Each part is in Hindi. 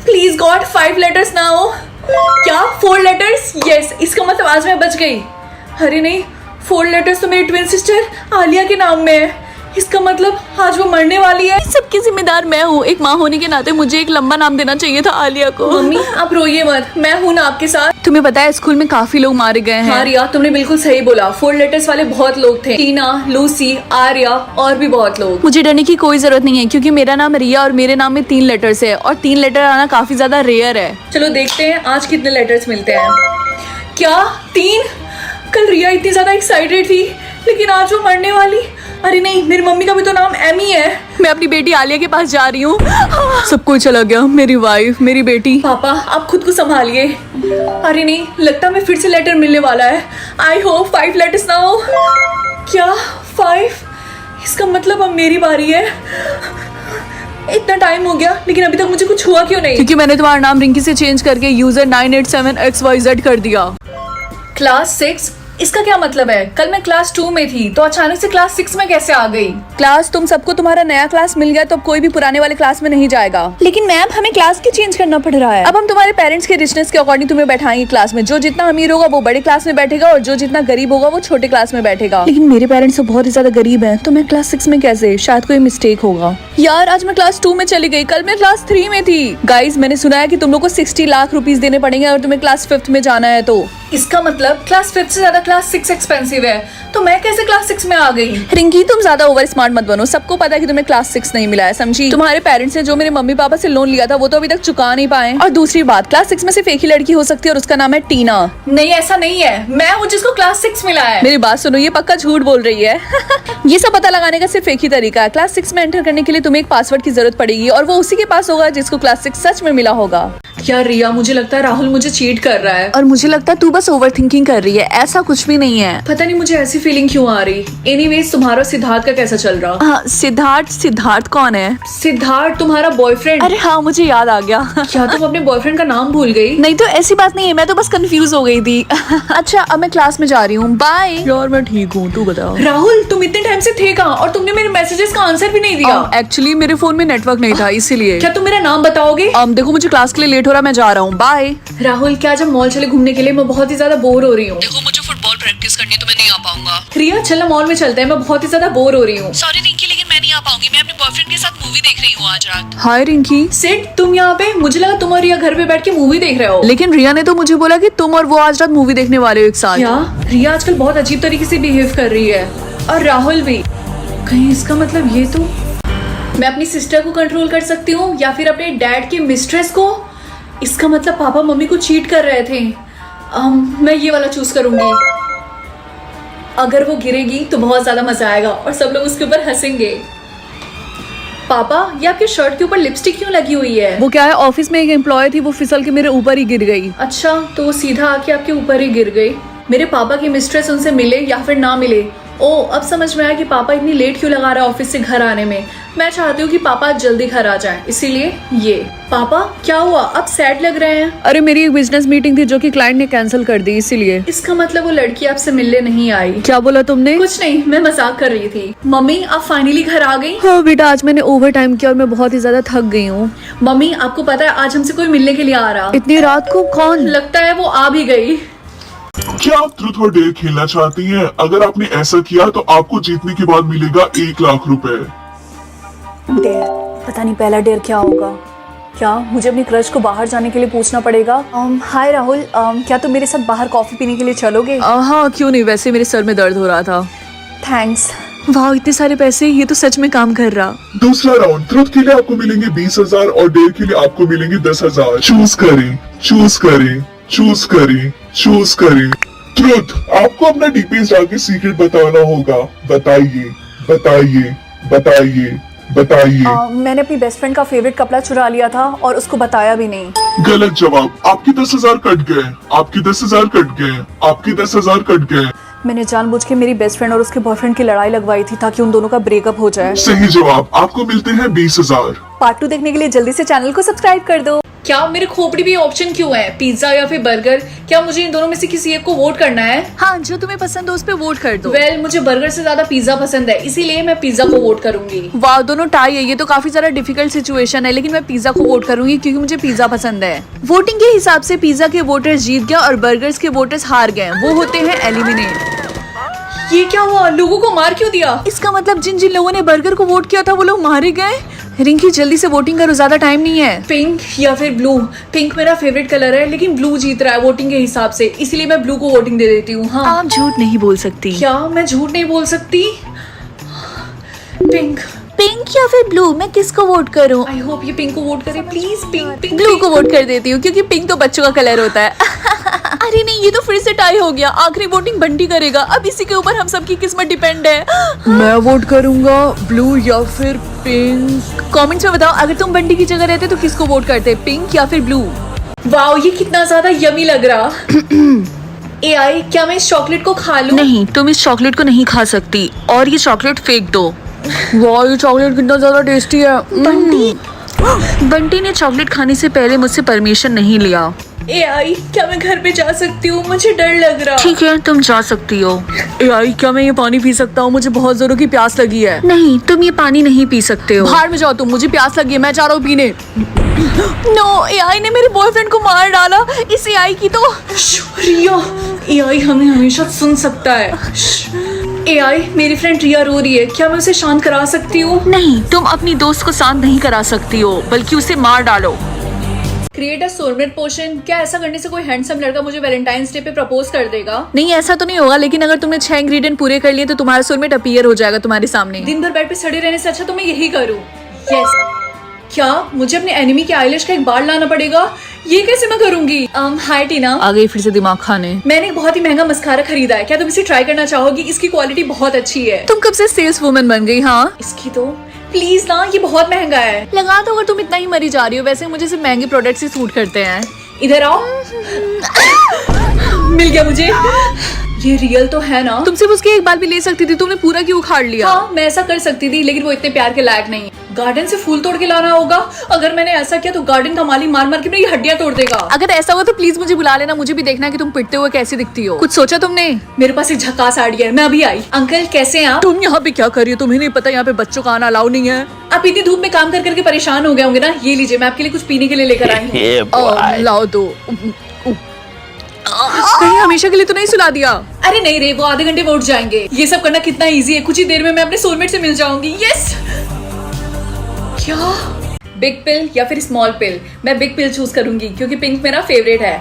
प्लीज गॉड 5 लेटर्स ना हो। क्या 4 लेटर्स? यस, इसका मतलब आज मैं बच गई। अरे नहीं, 4 लेटर्स तो मेरी ट्विन सिस्टर आलिया के नाम में है। इसका मतलब आज वो मरने वाली है। सबकी जिम्मेदार मैं हूँ। एक माँ होने के नाते मुझे एक लंबा नाम देना चाहिए था आलिया को। मम्मी आप रोइए मत, मैं हूँ ना आपके साथ। तुम्हें पता है स्कूल में काफी लोग मारे गए हैं। हाँ रिया, तुमने बिल्कुल सही बोला। 4 लेटर्स वाले बहुत लोग थे। टीना, लूसी, आर्या और भी बहुत लोग। मुझे डरने की कोई जरूरत नहीं है क्योंकि मेरा नाम रिया और मेरे नाम में 3 लेटर्स है और 3 लेटर आना काफी ज्यादा रेयर है। चलो देखते हैं आज कितने लेटर्स मिलते हैं। क्या 3? कल रिया इतनी ज्यादा एक्साइटेड थी लेकिन आज वो मरने वाली। अरे नहीं, मेरी मम्मी का भी तो नाम एमी है। मैं अपनी बेटी आलिया के पास जा रही हूँ। सब कुछ चला गया, मेरी वाइफ, मेरी बेटी। पापा आप खुद को संभालिए। अरे नहीं, लगता मैं फिर से लेटर मिलने वाला है। आई होप 5 लेटर्स ना हो। क्या 5? इसका मतलब अब मेरी बारी है। इतना टाइम हो गया लेकिन अभी तक मुझे कुछ हुआ क्यों नहीं? क्योंकि मैंने तुम्हारा नाम रिंकी से चेंज करके यूजर 987XYZ कर दिया। क्लास 6? इसका क्या मतलब है? कल मैं क्लास 2 में थी तो अचानक से क्लास 6 में कैसे आ गई? क्लास तुम सबको तुम्हारा नया क्लास मिल गया तो अब कोई भी पुराने वाले क्लास में नहीं जाएगा। लेकिन मैम हमें क्लास की चेंज करना पड़ रहा है। अब हम तुम्हारे पेरेंट्स के रिचनेस के अकॉर्डिंग तुम्हें बैठाएंगे क्लास में। जो जितना अमीर होगा वो बड़े क्लास में बैठेगा और जो जितना गरीब होगा वो छोटे क्लास में बैठेगा। लेकिन मेरे पेरेंट्स तो बहुत ही ज्यादा गरीब है तो मैं क्लास 6 में कैसे? शायद कोई मिस्टेक होगा। यार आज मैं क्लास 2 में चली गई, कल मैं क्लास 3 में थी। गाइज मैंने सुना है कि तुम लोग को 60 लाख रुपीज देने पड़ेंगे अगर तुम्हें क्लास 5th में जाना है तो। इसका मतलब क्लास 5 से ज्यादा क्लास 6 एक्सपेंसिव है, तो मैं कैसे क्लास 6 में आ गई? रिंकी तुम ज्यादा ओवर स्मार्ट मत बनो। सबको पता है कि तुम्हें क्लास 6 नहीं मिला है, समझी? तुम्हारे पेरेंट्स ने जो मेरे मम्मी पापा से लोन लिया था वो तो अभी तक चुका नहीं पाए। और दूसरी बात, क्लास 6 में सिर्फ एक ही लड़की हो सकती है और उसका नाम है टीना। नहीं ऐसा नहीं है, मैं हूँ जिसको क्लास 6 मिला है। मेरी बात सुनो, ये पक्का झूठ बोल रही है। ये सब पता लगाने का सिर्फ एक ही तरीका है। क्लास 6 में एंटर करने के लिए तुम्हें एक पासवर्ड की जरूरत पड़ेगी और वो उसी के पास होगा जिसको क्लास 6 सच में मिला होगा। यार रिया, मुझे लगता है राहुल मुझे चीट कर रहा है। और मुझे लगता है तू बस ओवर थिंकिंग कर रही है, ऐसा कुछ भी नहीं है। पता नहीं मुझे ऐसी फीलिंग क्यों आ रही। एनीवेज, तुम्हारा सिद्धार्थ का कैसा चल रहा? हाँ, सिद्धार्थ कौन है? सिद्धार्थ तुम्हारा बॉयफ्रेंड। अरे हाँ, मुझे याद आ गया। क्या तुम अपने बॉयफ्रेंड का नाम भूल गई? नहीं तो ऐसी बात नहीं है, मैं तो बस कंफ्यूज हो गई थी। अच्छा अब मैं क्लास में जा रही हूँ, बाय। यार मैं ठीक हूँ, तू बता। राहुल तुम इतने टाइम से थे कहाँ और तुमने मेरे मैसेजेस का आंसर भी नहीं दिया? एक्चुअली मेरे फोन में नेटवर्क नहीं था इसीलिए। क्या तुम मेरा नाम बताओगे? देखो मुझे क्लास के लिए लेट हो रहा है, मैं जा रहा हूँ, बाय। राहुल क्या जब मॉल चले घूमने के लिए? मैं बहुत ही ज्यादा बोर हो रही हूँ। देखो मुझे फुटबॉल प्रैक्टिस करनी है तो मैं नहीं आ पाऊंगा। रिया चलो मॉल में चलते हैं, मैं बहुत ही ज्यादा बोर हो रही हूँ। सॉरी रिंकी, लेकिन मैं नहीं आ पाऊंगी। मैं अपने बॉयफ्रेंड के साथ मूवी देख रही हूँ आज रात। हाय रिंकी। सिड तुम यहाँ पे? मुझे लगा तुम और रिया घर पे बैठ के मूवी देख रहे हो। लेकिन रिया ने तो मुझे बोला कि तुम और वो आज रात मूवी देखने वाले हो एक साथ। क्या? रिया आजकल बहुत अजीब तरीके से बिहेव कर रही है और राहुल भी। कहीं इसका मतलब ये तो मैं अपनी सिस्टर को कंट्रोल कर सकती हूँ या फिर अपने डैड की मिस्ट्रेस को। इसका मतलब पापा मम्मी को चीट कर रहे थे। मैं ये वाला चूज करूंगी। अगर वो गिरेगी तो बहुत ज्यादा मजा आएगा और सब लोग उसके ऊपर हंसेंगे। पापा ये आपके शर्ट के ऊपर लिपस्टिक क्यों लगी हुई है? वो क्या है, ऑफिस में एक एम्प्लॉय थी, वो फिसल के मेरे ऊपर ही गिर गई। अच्छा, तो वो सीधा आके आपके ऊपर ही गिर गई। मेरे पापा की मिस्ट्रेस उनसे मिले या फिर ना मिले। ओ अब समझ में आया कि पापा इतनी लेट क्यों लगा रहा है ऑफिस से घर आने में। मैं चाहती हूँ कि पापा जल्दी घर आ जाएं, इसीलिए ये। पापा क्या हुआ, अब सैड लग रहे हैं? अरे मेरी एक बिजनेस मीटिंग थी जो कि क्लाइंट ने कैंसिल कर दी इसीलिए। इसका मतलब वो लड़की आपसे मिलने नहीं आई? क्या बोला तुमने? कुछ नहीं, मैं मजाक कर रही थी। मम्मी आप फाइनली घर आ गई? हाँ बेटा, आज मैंने ओवर टाइम किया और मैं बहुत ही ज्यादा थक गई हूँ। मम्मी आपको पता है आज हमसे कोई मिलने के लिए आ रहा। इतनी रात को? कौन? लगता है वो आ भी गई। क्या आप ट्रूथ और डेयर खेलना चाहती हैं? अगर आपने ऐसा किया तो आपको जीतने के बाद मिलेगा 1 लाख रुपए। डेयर? पता नहीं पहला डेयर क्या होगा। क्या मुझे अपनी क्रश को बाहर जाने के लिए पूछना पड़ेगा? हाय राहुल, क्या तुम मेरे साथ बाहर कॉफी पीने के लिए चलोगे? हाँ क्यों नहीं, वैसे मेरे सर में दर्द हो रहा था। थैंक्स। वाह इतने सारे पैसे, ये तो सच में काम कर रहा। दूसरा राउंड, ट्रूथ के लिए आपको मिलेंगे 20,000 और डेयर के लिए आपको मिलेंगे 10,000। चूज करें, चूज करें, चूज करें, चूज करें। ट्रूथ, आपको अपना डीपीएस जाके सीक्रेट बताना होगा। बताइए, बताइए, बताइए, बताइए। मैंने अपनी बेस्ट फ्रेंड का फेवरेट कपड़ा चुरा लिया था और उसको बताया भी नहीं। गलत जवाब। आपके 10,000 कट गए, आपके 10,000 कट गए, आपके 10,000 कट गए। मैंने जानबूझ के मेरी बेस्ट फ्रेंड और उसके बॉयफ्रेंड की लड़ाई लगवाई थी ताकि उन दोनों का ब्रेकअप हो जाए। सही जवाब। आपको मिलते हैं 20,000। पार्ट 2 देखने के लिए जल्दी से चैनल को सब्सक्राइब कर दो। क्या मेरे खोपड़ी भी ऑप्शन क्यों है, पिज्जा या फिर बर्गर? क्या मुझे इन दोनों में से किसी एक को वोट करना है? हाँ, जो तुम्हें पसंद हो उस पे वोट कर दो। वेल, मुझे बर्गर से ज्यादा पिज्जा पसंद है, इसीलिए मैं पिज्जा को वोट करूंगी। वाह, दोनों टाई है। ये तो काफी ज्यादा डिफिकल्ट सिचुएशन है, लेकिन मैं पिज्जा को वोट करूंगी क्योंकि मुझे पिज्जा पसंद है। वोटिंग के हिसाब से पिज्जा के वोटर्स जीत गया और बर्गर्स के वोटर्स हार गए। वो होते हैं एलिमिनेट। ये क्या हुआ? लोगों को मार क्यों दिया? इसका मतलब जिन जिन लोगों ने बर्गर को वोट किया था वो लोग मारे गए। रिंकी, जल्दी से वोटिंग करो, ज्यादा टाइम नहीं है। पिंक या फिर ब्लू? पिंक मेरा फेवरेट कलर है, लेकिन ब्लू जीत रहा है वोटिंग के हिसाब से, इसीलिए मैं ब्लू को वोटिंग दे देती हूँ। हाँ, आप झूठ नहीं बोल सकती। क्या मैं झूठ नहीं बोल सकती? पिंक। पिंक या फिर ब्लू, मैं किसको वोट करूं? आई होप ये पिंक को वोट करे प्लीज। पिंक पिंक ब्लू को वोट कर देती हूँ क्योंकि पिंक तो बच्चों का कलर होता है। अरे नहीं, ये तो फिर से टाई हो गया। आखिरी वोटिंग बंटी करेगा। अब इसी के ऊपर हम सबकी किस्मत डिपेंड है। मैं वोट करूंगा ब्लू या फिर पिंक। कमेंट्स में बताओ, अगर तुम बंटी की जगह रहते तो किसको वोट करते, पिंक या फिर ब्लू? वाओ, ये कितना ज्यादा यमी लग रहा। AI, क्या मैं इस चॉकलेट को खा लूं? नहीं, तुम इस चॉकलेट को नहीं खा सकती और ये चॉकलेट फेंक दो। वाह, ये चॉकलेट कितना ज्यादा टेस्टी है। बंटी ने चॉकलेट खाने से पहले मुझसे परमिशन नहीं लिया। AI, क्या मैं घर पे जा सकती हूँ? मुझे डर लग रहा। ठीक है, तुम जा सकती हो। AI, क्या मैं ये पानी पी सकता हूँ? मुझे बहुत जोरों की प्यास लगी है। नहीं, तुम ये पानी नहीं पी सकते हो। बाहर में जाओ तुम, मुझे प्यास लगी है, मैं जा रहा हूँ पीने। नो, AI ने मेरे बॉयफ्रेंड को मार डाला। इस AI की तो रिया, AI हमें हमेशा सुन सकता है। AI, मेरी फ्रेंड रिया रो रही है, क्या मैं उसे शांत करा सकती हूँ? नहीं, तुम अपनी दोस्त को शांत नहीं करा सकती हो, बल्कि उसे मार डालो। क्रिएट अ सोलमेट पोशन। क्या ऐसा करने से कोई हैंडसम लड़का मुझे वैलेंटाइंस डे पे प्रपोज कर देगा? नहीं, ऐसा तो नहीं होगा, लेकिन अगर तुमने 6 इंग्रेडिएंट पूरे कर लिए तो तुम्हारा सोलमेट अपीयर हो जाएगा तुम्हारे सामने। दिन भर बेड पे सड़े रहने से अच्छा तो मैं यही करूँ। यस। क्या मुझे अपने एनिमी के आईलैश का एक बाल लाना पड़ेगा? ये कैसे मैं करूंगी? हाय टीना। आ गई फिर से दिमाग खाने। मैंने एक बहुत ही महंगा मस्कारा खरीदा है, क्या तुम इसे ट्राई करना चाहोगी? इसकी क्वालिटी बहुत अच्छी है। तुम कब से सेल्स वुमन बन गई? हाँ, इसकी तो प्लीज ना, ये बहुत महंगा है। लगा दो अगर तुम इतना ही मरी जा रही हो। वैसे मुझे सिर्फ महंगे प्रोडक्ट्स ही सूट करते हैं। इधर आओ। मिल गया मुझे। ये रियल तो है ना? तुम सिर्फ उसके एक बार भी ले सकती थी, तुमने पूरा क्यों उखाड़ लिया? हाँ, मैं ऐसा कर सकती थी, लेकिन वो इतने प्यार के लायक नहीं है। गार्डन से फूल तोड़ के लाना होगा। अगर मैंने ऐसा किया तो गार्डन का माली मार मार के मेरी हड्डियां तोड़ देगा। अगर ऐसा हुआ तो प्लीज मुझे बुला लेना, मुझे भी देखना है कि तुम पिटते हुए कैसी दिखती हो। कुछ सोचा तुमने? मेरे पास एक झकास आइडिया है, मैं अभी आई। अंकल कैसे हैं आप? तुम यहाँ पे क्या कर रही हो? तुम्हें नहीं पता यहाँ पे बच्चों का आना अलाउ नहीं है? आप इतनी धूप में काम कर करके परेशान हो गए होंगे ना। ये लीजिए, मैं आपके लिए कुछ पीने के लिए लेकर आई हूँ। लाओ दो। कहीं हमेशा के लिए तो नहीं सुला दिया? अरे नहीं रे, वो आधे घंटे में उठ जाएंगे। ये सब करना कितना इजी है, कुछ ही देर में मैं अपने सोलमेट से मिल जाऊंगी। यस। क्या बिग पिल या फिर स्मॉल पिल? मैं बिग पिल चूज करूंगी क्योंकि पिंक मेरा फेवरेट है।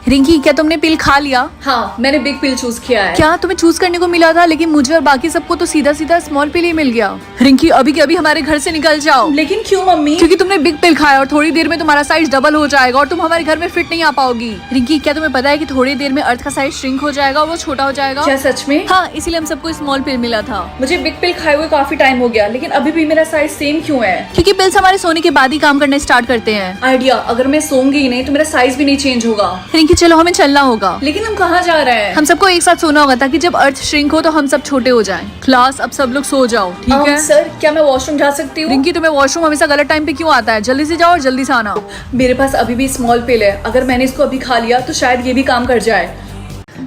रिंकी, क्या तुमने पिल खा लिया? हाँ, मैंने बिग पिल चूज किया है। क्या तुम्हें चूज करने को मिला था, लेकिन मुझे और बाकी सबको तो सीधा सीधा स्मॉल पिल ही मिल गया। रिंकी, अभी के अभी हमारे घर से निकल जाओ। लेकिन क्यों मम्मी? क्योंकि तुमने बिग पिल खाया और थोड़ी देर में तुम्हारा साइज डबल हो जाएगा और तुम हमारे घर में फिट नहीं आ पाओगी। रिंकी, क्या तुम्हें पता है कि थोड़ी देर में अर्थ का साइज श्रिंक हो जाएगा और वो छोटा हो जाएगा? क्या सच में? हाँ, इसीलिए हम सबको स्मॉल पिल मिला था। मुझे बिग पिल खाए हुए काफी टाइम हो गया, लेकिन अभी भी मेरा साइज सेम क्यों है? क्योंकि पिल्स हमारे सोने के बाद ही काम करने स्टार्ट करते हैं। आइडिया, अगर मैं सोऊंगी ही नहीं तो मेरा साइज भी नहीं चेंज होगा। रिंकी, चलो हमें चलना होगा। लेकिन हम कहाँ जा रहे हैं? हम सबको एक साथ सोना होगा ताकि जब अर्थ श्रिंक हो तो हम सब छोटे हो जाएं। क्लास, अब सब लोग सो जाओ, ठीक है? सर, क्या मैं वॉशरूम जा सकती हूँ? रिंकी, तुम्हें वॉशरूम हमेशा गलत टाइम पे क्यों आता है? जल्दी से जाओ और जल्दी से आना। मेरे पास अभी भी स्मॉल पिल है, अगर मैंने इसको अभी खा लिया तो शायद ये भी काम कर जाए।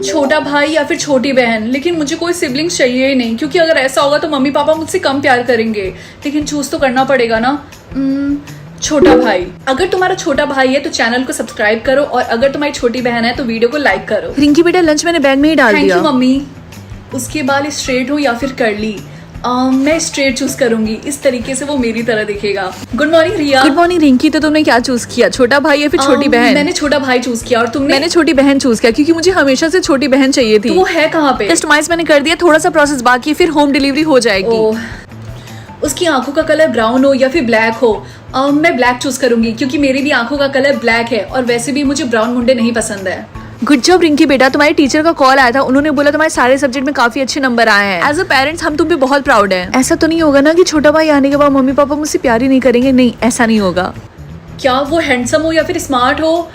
छोटा भाई या फिर छोटी बहन? लेकिन मुझे कोई सिबलिंग्स चाहिए ही नहीं, क्योंकि अगर ऐसा होगा तो मम्मी पापा मुझसे कम प्यार करेंगे। लेकिन चूज तो करना पड़ेगा ना। छोटा भाई। अगर तुम्हारा छोटा भाई है तो चैनल को सब्सक्राइब करो, और अगर तुम्हारी छोटी बहन है तो वीडियो को लाइक करो। रिंकी बेटा, लंच मैंने बैग में ही डाल थैंक दिया। You mummy. उसके बाल स्ट्रेट हो या फिर कर्ली? मैं स्ट्रेट चूज करूंगी, इस तरीके से वो मेरी तरह दिखेगा। गुड मॉर्निंग रिया। गुड मॉर्निंग रिंकी, तो तुमने क्या चूज किया, छोटा भाई या फिर छोटी बहन? मैंने छोटा भाई चूज किया, और तुमने? मैंने छोटी बहन चूज किया क्योंकि मुझे हमेशा से छोटी बहन चाहिए थी। तो वो है कहाँ पे? कस्टमाइज मैंने कर दिया, थोड़ा सा प्रोसेस बाकी है, फिर होम डिलीवरी हो जाएगी। उसकी आंखों का कलर ब्राउन हो या फिर ब्लैक हो? मैं ब्लैक चूज करूंगी क्योंकि मेरी भी आंखों का कलर ब्लैक है, और वैसे भी मुझे ब्राउन मुंडे नहीं पसंद है। गुड जॉब रिंकी बेटा, तुम्हारे टीचर का कॉल आया था, उन्होंने बोला तुम्हारे सारे सब्जेक्ट में काफी अच्छे नंबर आए हैं। एज अ पेरेंट्स हम तुम पे बहुत प्राउड हैं। ऐसा तो नहीं होगा ना कि छोटा भाई आने के बाद मम्मी पापा मुझसे प्यार ही नहीं करेंगे? नहीं, ऐसा नहीं होगा। क्या वो हैंडसम हो या फिर स्मार्ट हो?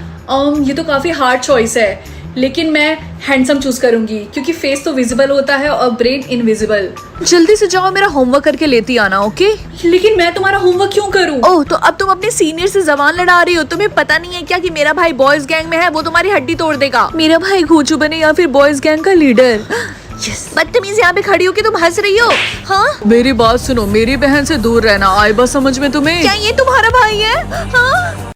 ये तो काफी हार्ड चॉइस है। लेकिन मैं हैंडसम चूज करूंगी क्योंकि फेस तो विजिबल होता है और ब्रेन इनविजिबल। जल्दी से जाओ, मेरा होमवर्क करके लेती आना, ओके? लेकिन मैं तुम्हारा होमवर्क क्यों करूं? ओह, तो अब तुम अपने सीनियर से जबान लड़ा रही हो? तुम्हें पता नहीं है क्या कि मेरा भाई बॉयज गैंग में है, वो तुम्हारी हड्डी तोड़ देगा। मेरा भाई घोचू बने या फिर बॉयज गैंग का लीडर। बदतमीज यहाँ पे खड़ी हो के तुम हंस रही हो? हाँ, मेरी बात सुनो, मेरी बहन से दूर रहना। आई बस समझ में तुम्हें? क्या ये तुम्हारा भाई है? हाँ,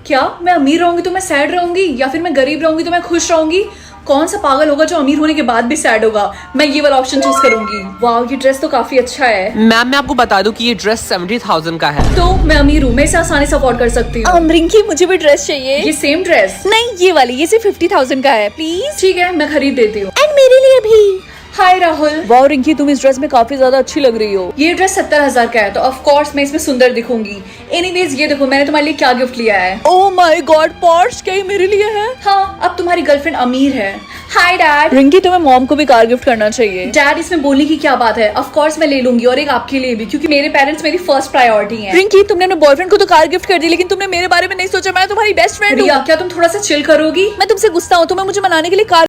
क्या मैं अमीर रहूंगी तो मैं सैड रहूंगी या फिर मैं गरीब रहूंगी तो मैं खुश रहूंगी? कौन सा पागल होगा जो अमीर होने के बाद भी सैड होगा? मैं ये वाला ऑप्शन चूज करूंगी। वाह, ये ड्रेस तो काफी अच्छा है। मैम मैं आपको बता दूं कि ये ड्रेस 70,000 का है। तो मैं अमीर हूँ, मैं इसे आसानी से अफोर्ड कर सकती हूँ। रिंकी, मुझे भी ड्रेस चाहिए। ये सेम ड्रेस? नहीं, ये वाली, ये सिर्फ 50,000 का है, प्लीज। ठीक है, मैं खरीद देती हूँ। एंड मेरे लिए भी। हाय राहुल। वाह रिंकी, तुम इस ड्रेस में काफी ज्यादा अच्छी लग रही हो। ये ड्रेस 70,000 का है तो ऑफ कोर्स मैं इसमें सुंदर दिखूंगी। एनीवेज, ये देखो मैंने तुम्हारे लिए क्या गिफ्ट लिया है। ओह माय गॉड, पॉर्श, क्या ये मेरे लिए है? हाँ, अब तुम्हारी गर्लफ्रेंड अमीर है। Hi dad. रिंकी, तुम्हें मॉम को भी कार गिफ्ट करना चाहिए। डैड, इसमें बोलने की क्या बात है? ऑफ कोर्स मैं ले लूंगी, और एक आपके लिए भी, क्योंकि मेरे पेरेंट्स मेरी फर्स्ट प्रायोरिटी हैं। रिंकी, तुमने अपने बॉयफ्रेंड को तो कार गिफ्ट कर दी, लेकिन तुमने मेरे बारे में नहीं सोचा। मैं तुम्हारी बेस्ट फ्रेंड हूँ। रिया, क्या तुम थोड़ा सा चिल करोगी? मैं तुमसे गुस्सा हूँ, तुम्हें मुझे मनाने के लिए कार